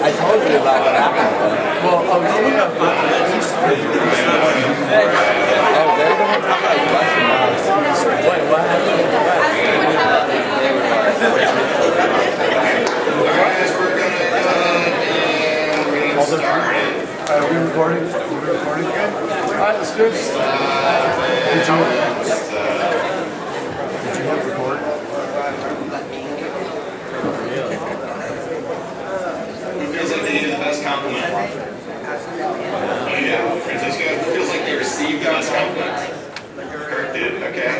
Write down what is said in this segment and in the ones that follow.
I told you about what happened. Well, oh, yeah. Oh, they're going to have my question now. Wait, what happened? Are we recording? Are we recording again? Alright, let's do it. Did you have record? Who feels like they needed the best compliment? Yeah, Francisco. Who feels like they received the best compliment? Kurt did, okay.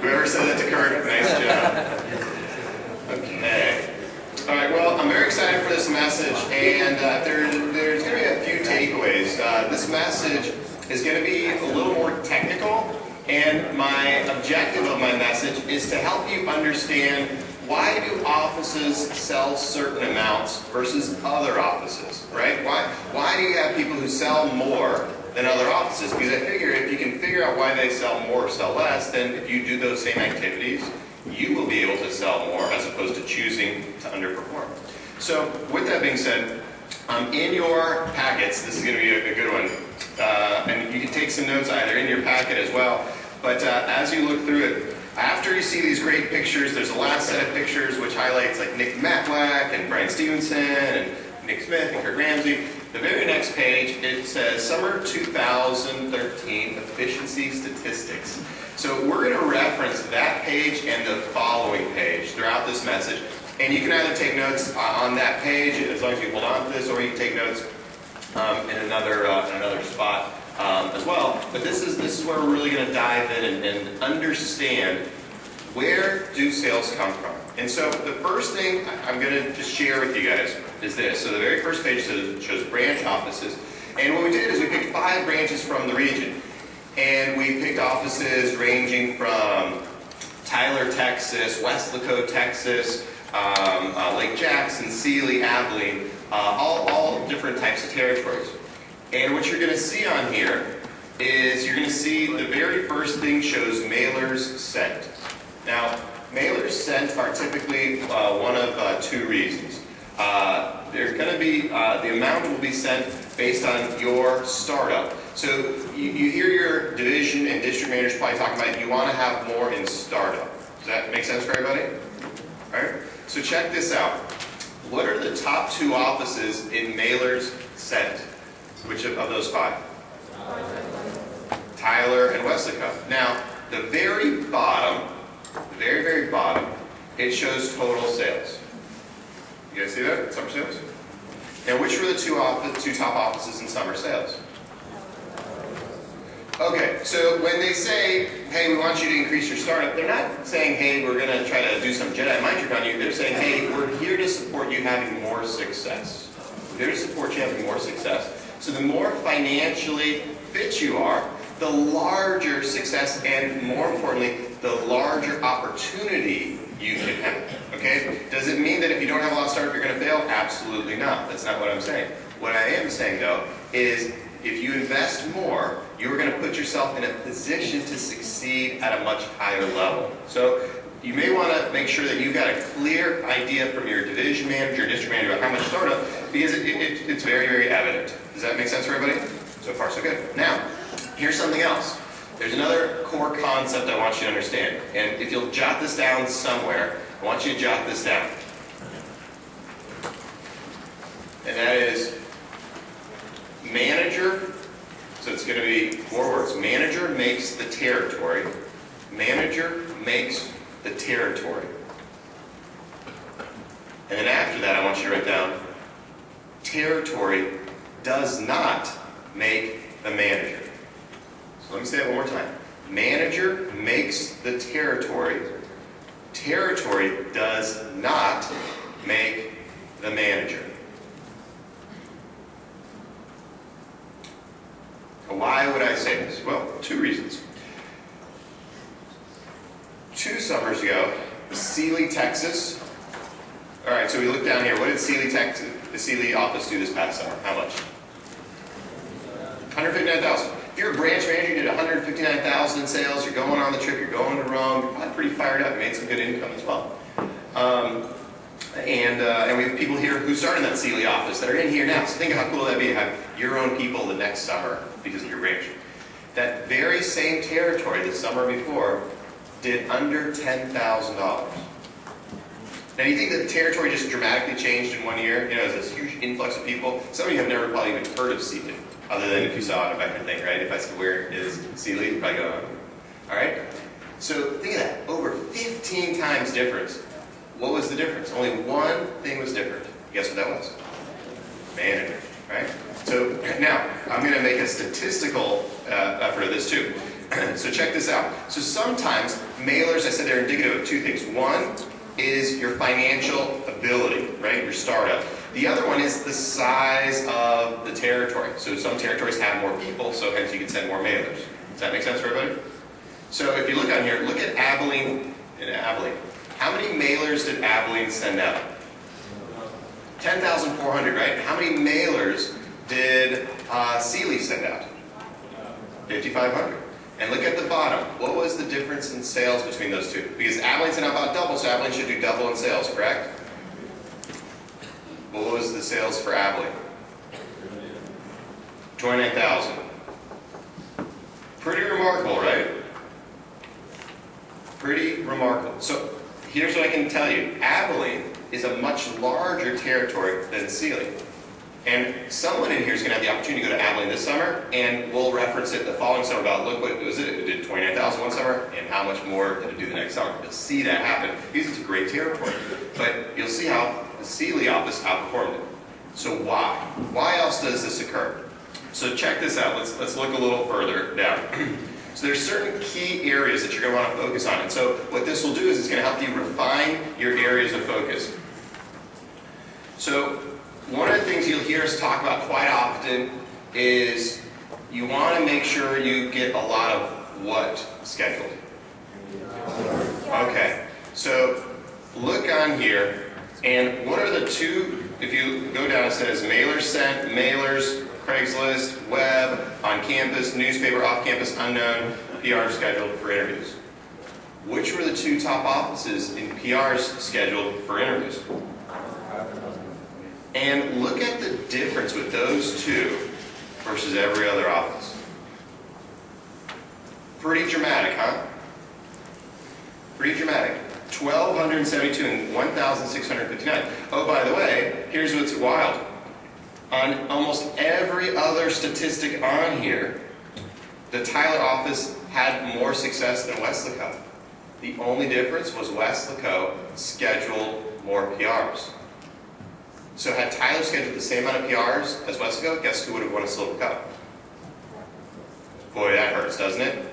Whoever said that to Kurt, nice job. Okay. Alright, well, I'm very excited for this message, and there's going to be a few takeaways. This message is going to be a little more technical, and my objective of my message is to help you understand why do offices sell certain amounts versus other offices, right? Why do you have people who sell more than other offices? Because I figure if you can figure out why they sell more or sell less, then if you do those same activities, you will be able to sell more as opposed to choosing to underperform. So with that being said, in your packets, this is going to be a good one, and you can take some notes either in your packet as well, but as you look through it, after you see these great pictures, there's a last set of pictures which highlights like Nick Matlack and Brian Stevenson and Nick Smith and Kurt Ramsey. The very next page, it says Summer 2013 Efficiency Statistics. So we're going to reference that page and the following page throughout this message. And you can either take notes on that page, as long as you hold on to this, or you can take notes in another spot as well. But this is where we're really going to dive in and understand where do sales come from. And so the first thing I'm going to just share with you guys is this. So the very first page shows branch offices. And what we did is we picked 5 branches from the region. And we picked offices ranging from Tyler, Texas, Weslaco, Texas, Lake Jackson, Sealy, Abilene, all different types of territories. And what you're going to see on here is you're going to see the very first thing shows mailers sent. Now, mailers sent are typically one of 2 reasons. They're going to be, the amount will be sent based on your startup. So you hear your division and district managers probably talking about you want to have more in startup. Does that make sense for everybody? All right. So check this out. What are the top 2 offices in mailers sent? Which of those 5? Tyler and Weslaco. Now, the very bottom, it shows total sales. You guys see that? Summer sales? Now, which were the 2 top offices in summer sales? Okay, so when they say, hey, we want you to increase your startup, they're not saying, hey, we're going to try to do some Jedi mind trick on you. They're saying, hey, we're here to support you having more success. We're here to support you having more success. So the more financially fit you are, the larger success and, more importantly, the larger opportunity you can have. Okay? Does it mean that if you don't have a lot of startup, you're going to fail? Absolutely not. That's not what I'm saying. What I am saying, though, is if you invest more, you're going to put yourself in a position to succeed at a much higher level. So you may want to make sure that you've got a clear idea from your division manager, district manager about how much startup, because it's very, very evident. Does that make sense for everybody? So far, so good. Now, here's something else. There's another core concept I want you to understand. And if you'll jot this down somewhere, I want you to jot this down. And that is manager, so it's going to be 4 words. Manager makes the territory. Manager makes the territory. And then after that, I want you to write down, territory does not make the manager. So let me say it one more time. Manager makes the territory. Territory does not make the manager. Why would I say this? Well, 2 reasons. 2 summers ago, Sealy, Texas. All right, so we look down here. What did Sealy, Texas, the Sealy office do this past summer? How much? $159,000. If you're a branch manager, you did $159,000 in sales. You're going on the trip. You're going to Rome. You're probably pretty fired up. You made some good income as well. And we have people here who started in that Sealy office that are in here now. So think of how cool that'd be to have your own people the next summer because of your branch. That very same territory the summer before did under $10,000. Now you think that the territory just dramatically changed in 1 year? You know, there's this huge influx of people. Some of you have never probably even heard of Sealy, other than if you saw it a vector thing, right? If I said where is Sealy, you'd probably go, all right? So think of that, over 15 times difference. What was the difference? Only one thing was different. Guess what that was? Manager, right? So now, I'm going to make a statistical effort of this too. So check this out. So sometimes mailers, I said they're indicative of two things. One is your financial ability, right? Your startup. The other one is the size of the territory. So some territories have more people, so hence you can send more mailers. Does that make sense for everybody? So if you look on here, look at Abilene and Abilene. How many mailers did Abilene send out? 10,400, right? How many mailers did Sealy send out? 5,500. And look at the bottom. What was the difference in sales between those two? Because Abilene sent out about double, so Abilene should do double in sales, correct? What was the sales for Abilene? 29,000. Pretty remarkable, right? Pretty remarkable. So here's what I can tell you. Abilene is a much larger territory than Sealy. And someone in here is going to have the opportunity to go to Abilene this summer, and we'll reference it the following summer about, look, what was it? It did 29,000 one summer, and how much more did it do the next summer? You'll see that happen because it's a great territory. But you'll see how the Sealy office outperformed it. So why? Why else does this occur? So check this out. Let's look a little further down. So there's certain key areas that you're going to want to focus on. And so what this will do is it's going to help you refine your areas of focus. So one of the things you'll hear us talk about quite often is you want to make sure you get a lot of what scheduled? Okay, so look on here, and what are the two, if you go down it says mailers sent, mailers, Craigslist, web, on campus, newspaper, off campus, unknown, PR scheduled for interviews. Which were the two top offices in PRs scheduled for interviews? And look at the difference with those two versus every other office. Pretty dramatic, huh? Pretty dramatic. 1,272 and 1,659. Oh, by the way, here's what's wild. On almost every other statistic on here, the Tyler office had more success than Weslaco. The only difference was Weslaco scheduled more PRs. So had Tyler scheduled the same amount of PRs as Weslaco, guess who would have won a silver cup? Boy, that hurts, doesn't it?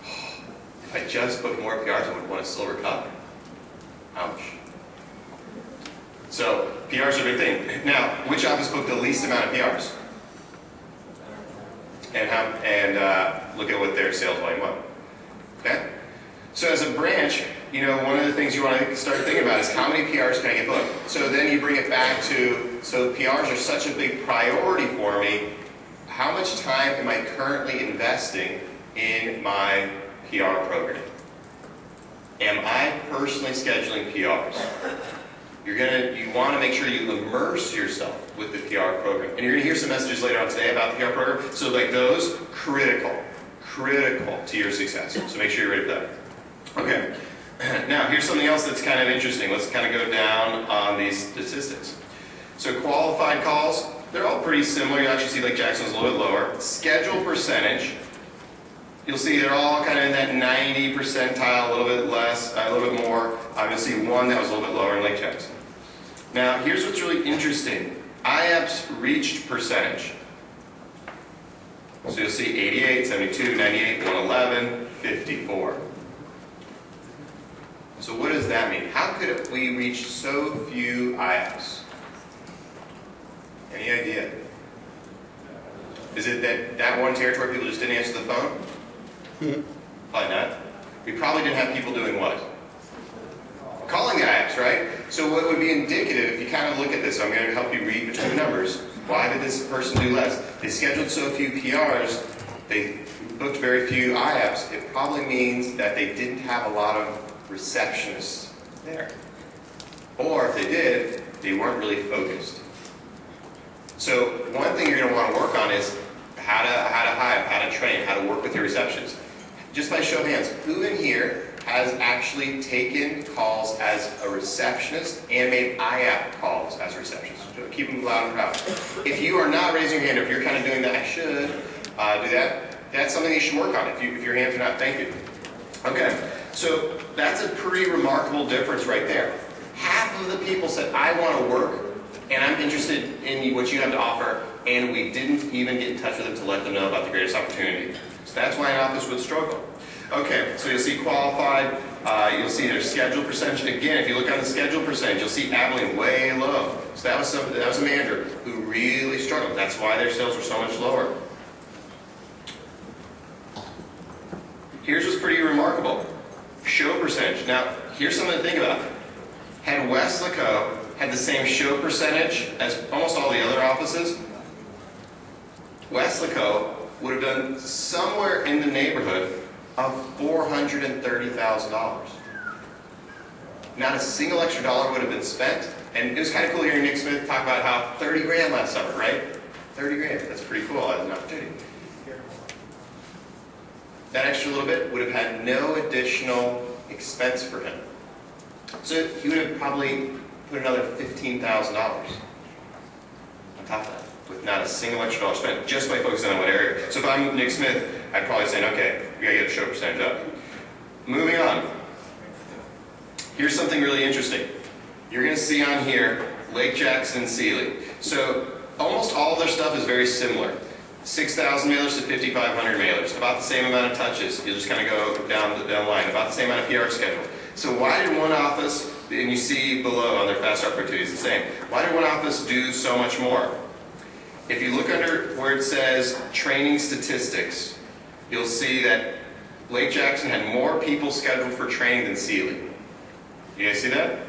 If I just booked more PRs, I would have won a silver cup. Ouch. So PRs are a big thing. Now, which office booked the least amount of PRs? And look at what their sales volume was. Okay? So as a branch, you know, one of the things you want to start thinking about is how many PRs can I get booked? So then you bring it back to, so PRs are such a big priority for me, how much time am I currently investing in my PR program? Am I personally scheduling PRs? You want to make sure you immerse yourself with the PR program. And you're going to hear some messages later on today about the PR program. So like those, critical to your success. So make sure you're ready for that. Okay. Now, here's something else that's kind of interesting. Let's kind of go down on these statistics. So qualified calls, they're all pretty similar. You'll actually see like Jackson's a little bit lower. Schedule percentage, you'll see they're all kind of in that 90 percentile, a little bit less, a little bit more. You'll see one that was a little bit lower in Lake Jackson. Now, here's what's really interesting. IAPS reached percentage. So you'll see 88, 72, 98, 111, 54. So what does that mean? How could we reach so few IAPS? Any idea? Is it that one territory people just didn't answer the phone? Probably not. We probably didn't have people doing what? Calling the IAPS, right? So what would be indicative, if you kind of look at this, so I'm going to help you read between the numbers. Why did this person do less? They scheduled so few PRs, they booked very few IAPS. It probably means that they didn't have a lot of receptionists there. Or if they did, they weren't really focused. So one thing you're going to want to work on is how to hire, how to train, how to work with your receptions. Just by show of hands, who in here has actually taken calls as a receptionist and made IAP calls as a receptionist? So keep them loud and proud. If you are not raising your hand, if you're kind of doing that, I should do that, that's something you should work on if your hands are not. Thank you. Okay, so that's a pretty remarkable difference right there. Half of the people said, I want to work, and I'm interested in what you have to offer, and we didn't even get in touch with them to let them know about the greatest opportunity. So that's why an office would struggle. Okay, so you'll see qualified, you'll see their schedule percentage. Again, if you look on the schedule percentage, you'll see Abilene way low. So that was a manager who really struggled. That's why their sales were so much lower. Here's what's pretty remarkable. Show percentage. Now, here's something to think about. Had Weslaco had the same show percentage as almost all the other offices, Weslaco would have done somewhere in the neighborhood of $430,000. Not a single extra dollar would have been spent. And it was kind of cool hearing Nick Smith talk about how 30 grand last summer, right? 30 grand, that's pretty cool as an opportunity. That extra little bit would have had no additional expense for him. So he would have probably put another $15,000 on top of that, with not a single extra dollar spent, just by focusing on what area. So if I'm Nick Smith, I'd probably say, okay, we gotta get a show percentage up. Moving on. Here's something really interesting. You're gonna see on here, Lake Jackson, Sealy. So almost all of their stuff is very similar. 6,000 mailers to 5,500 mailers, about the same amount of touches. You'll just kind of go down the line, about the same amount of PR schedule. So why did one office, and you see below on their fast start productivity, it's the same. Why did one office do so much more? If you look under where it says training statistics, you'll see that Lake Jackson had more people scheduled for training than Sealy. You guys see that?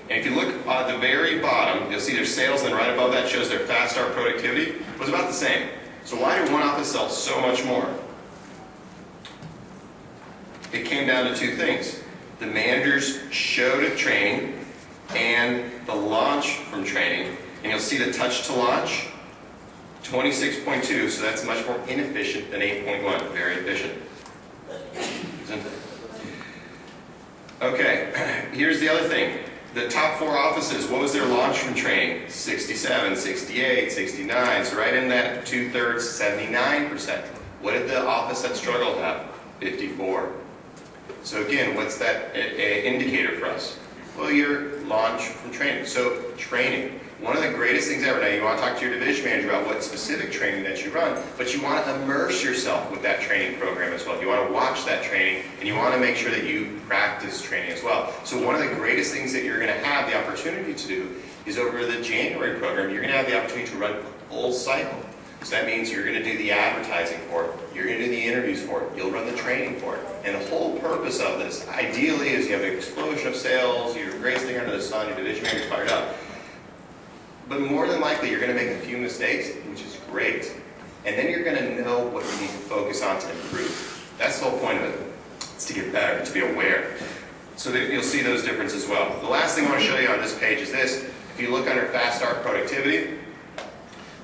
And if you look at the very bottom, you'll see their sales, and right above that shows their fast start productivity was about the same. So why did one office sell so much more? It came down to two things. The managers showed at training and the launch from training. And you'll see the touch to launch, 26.2, so that's much more inefficient than 8.1. Very efficient. Isn't it? Okay, here's the other thing. The top 4 offices, what was their launch from training? 67, 68, 69, so right in that 2/3, 79%. What did the office that struggled have? 54. So again, what's that indicator for us? Well, your launch from training. So training, one of the greatest things ever. Now you want to talk to your division manager about what specific training that you run, but you want to immerse yourself with that training program as well. You want to watch that training, and you want to make sure that you practice training as well. So one of the greatest things that you're going to have the opportunity to do is over the January program, you're going to have the opportunity to run a full cycle. So that means you're going to do the advertising for it, you're going to do the interviews for it, you'll run the training for it. And the whole purpose of this, ideally, is you have an explosion of sales, you're the greatest thing under the sun, your division manager's fired up. But more than likely, you're going to make a few mistakes, which is great. And then you're going to know what you need to focus on to improve. That's the whole point of it. It's to get better, to be aware. So that you'll see those differences as well. The last thing I want to show you on this page is this. If you look under Fast Start Productivity,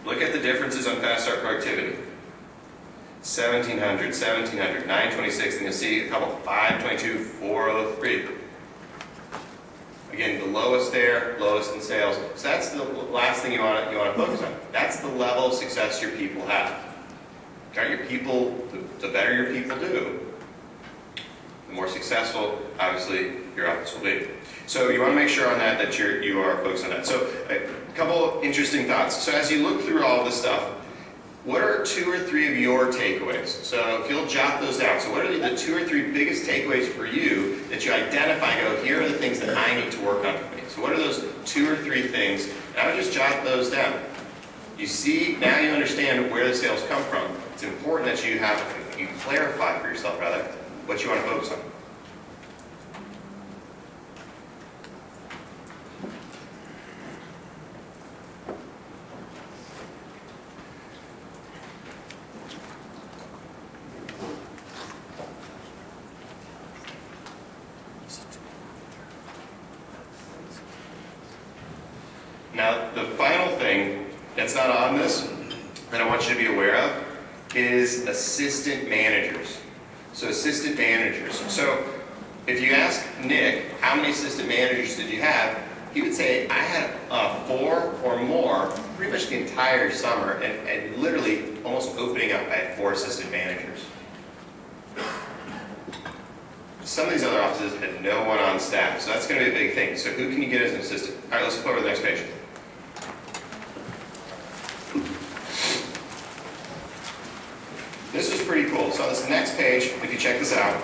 look at the differences on Fast Start Productivity. 1,700, 1,700, 926, and you'll see a couple, 522, 403. Again, the lowest there, lowest in sales. So that's the last thing you want to focus on. That's the level of success your people have. Okay, your people, the better your people do, the more successful, obviously, your office will be. So you want to make sure on that you are focused on that. So a couple of interesting thoughts. So as you look through all of this stuff, what are 2 or 3 of your takeaways? So if you'll jot those down. So what are the 2 or 3 biggest takeaways for you that you identify and go, here are the things that I need to work on for me. So what are those 2 or 3 things? And I would just jot those down. You see, now you understand where the sales come from. It's important that you clarify for yourself, rather, what you want to focus on. Now, the final thing that's not on this that I want you to be aware of is assistant managers. So assistant managers. So if you ask Nick, how many assistant managers did you have? He would say, I had 4 or more pretty much the entire summer, and literally almost opening up, I had 4 assistant managers. Some of these other offices had no one on staff, so that's going to be a big thing. So who can you get as an assistant? All right, let's flip over to the next page. This was pretty cool. So on this next page, if you check this out,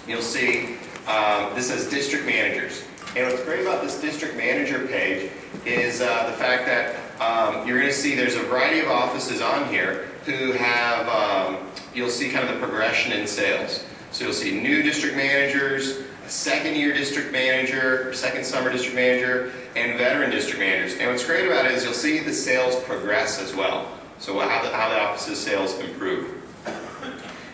you'll see this says district managers. And what's great about this district manager page is the fact that you're going to see there's a variety of offices on here who have, you'll see kind of the progression in sales. So you'll see new district managers, a second-year district manager, or second summer district manager, and veteran district managers. And what's great about it is you'll see the sales progress as well. So how the office's sales improve.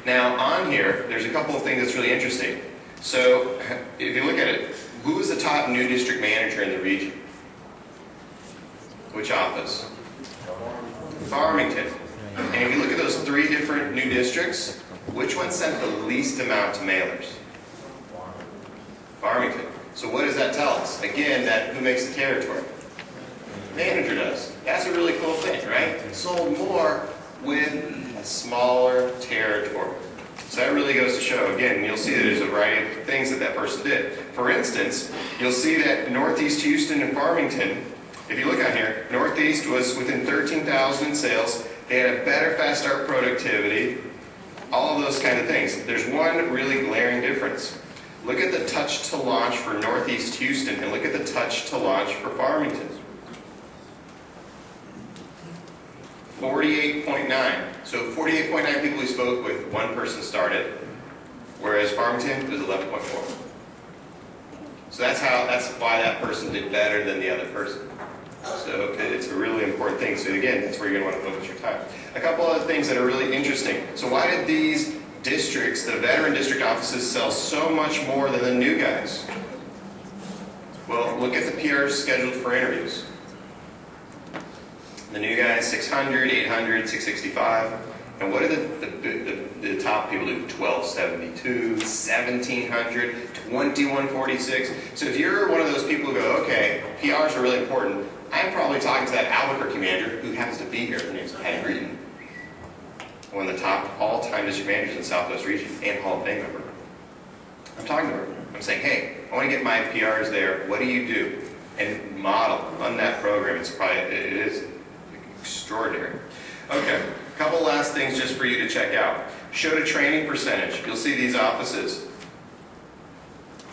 Now on here, there's a couple of things that's really interesting. So if you look at it, who is the top new district manager in the region? Which office? Farmington. And if you look at those 3 different new districts, which one sent the least amount to mailers? Farmington. So what does that tell us? Again, that who makes the territory? Manager does. That's a really cool thing, right? Sold more with a smaller territory. So that really goes to show, again, you'll see that there's a variety of things that person did. For instance, you'll see that Northeast Houston and Farmington, if you look on here, Northeast was within 13,000 in sales. They had a better fast start productivity, all of those kind of things. There's one really glaring difference. Look at the touch to launch for Northeast Houston and look at the touch to launch for Farmington. 48.9. So 48.9 people we spoke with, one person started, whereas Farmington was 11.4. So that's why that person did better than the other person. So it's a really important thing. So again, that's where you're going to want to focus your time. A couple other things that are really interesting. So why did these districts, the veteran district offices, sell so much more than the new guys? Well, look at the PRs scheduled for interviews. The new guys, 600, 800, 665. And what did the top people do? 1272, 1700, 2146. So if you're one of those people who go, okay, PRs are really important, I'm probably talking to that Albuquerque manager who happens to be here. Her name's Patty Greeton. One of the top all-time district managers in the Southwest region and Hall of Fame member. I'm talking to her. I'm saying, hey, I want to get my PRs there. What do you do? And model, run that program. It is extraordinary. Okay, a couple last things just for you to check out. Show to training percentage. You'll see these offices.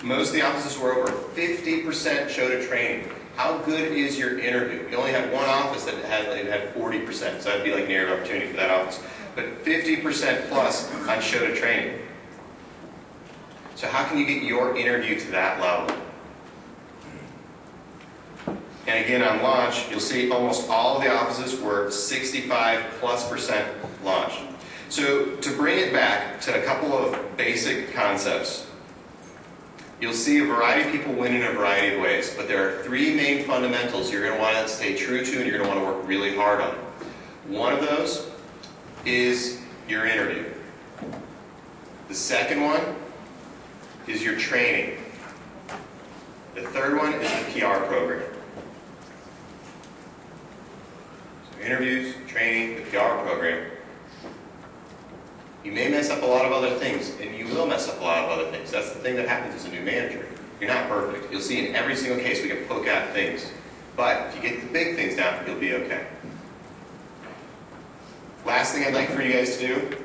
Most of the offices were over 50% show to training. How good is your interview? You only had one office that had 40%, so that'd be like near an opportunity for that office. But 50% plus on show to training. So how can you get your interview to that level? And again, on launch, you'll see almost all of the offices were 65+% launched. So to bring it back to a couple of basic concepts, you'll see a variety of people win in a variety of ways, but there are 3 main fundamentals you're going to want to stay true to and you're going to want to work really hard on. One of those is your interview. The second one is your training. The third one is the PR program. Interviews, training, the PR program. You may mess up a lot of other things, and you will mess up a lot of other things. That's the thing that happens as a new manager. You're not perfect. You'll see in every single case we can poke out things. But if you get the big things down, you'll be okay. Last thing I'd like for you guys to do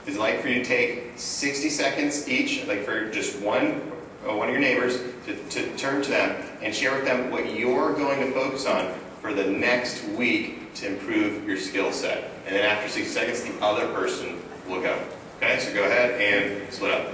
is I'd like for you to take 60 seconds each, like for just one of your neighbors, to turn to them and share with them what you're going to focus on for the next week to improve your skill set. And then after 60 seconds, the other person will go. Okay, so go ahead and split up.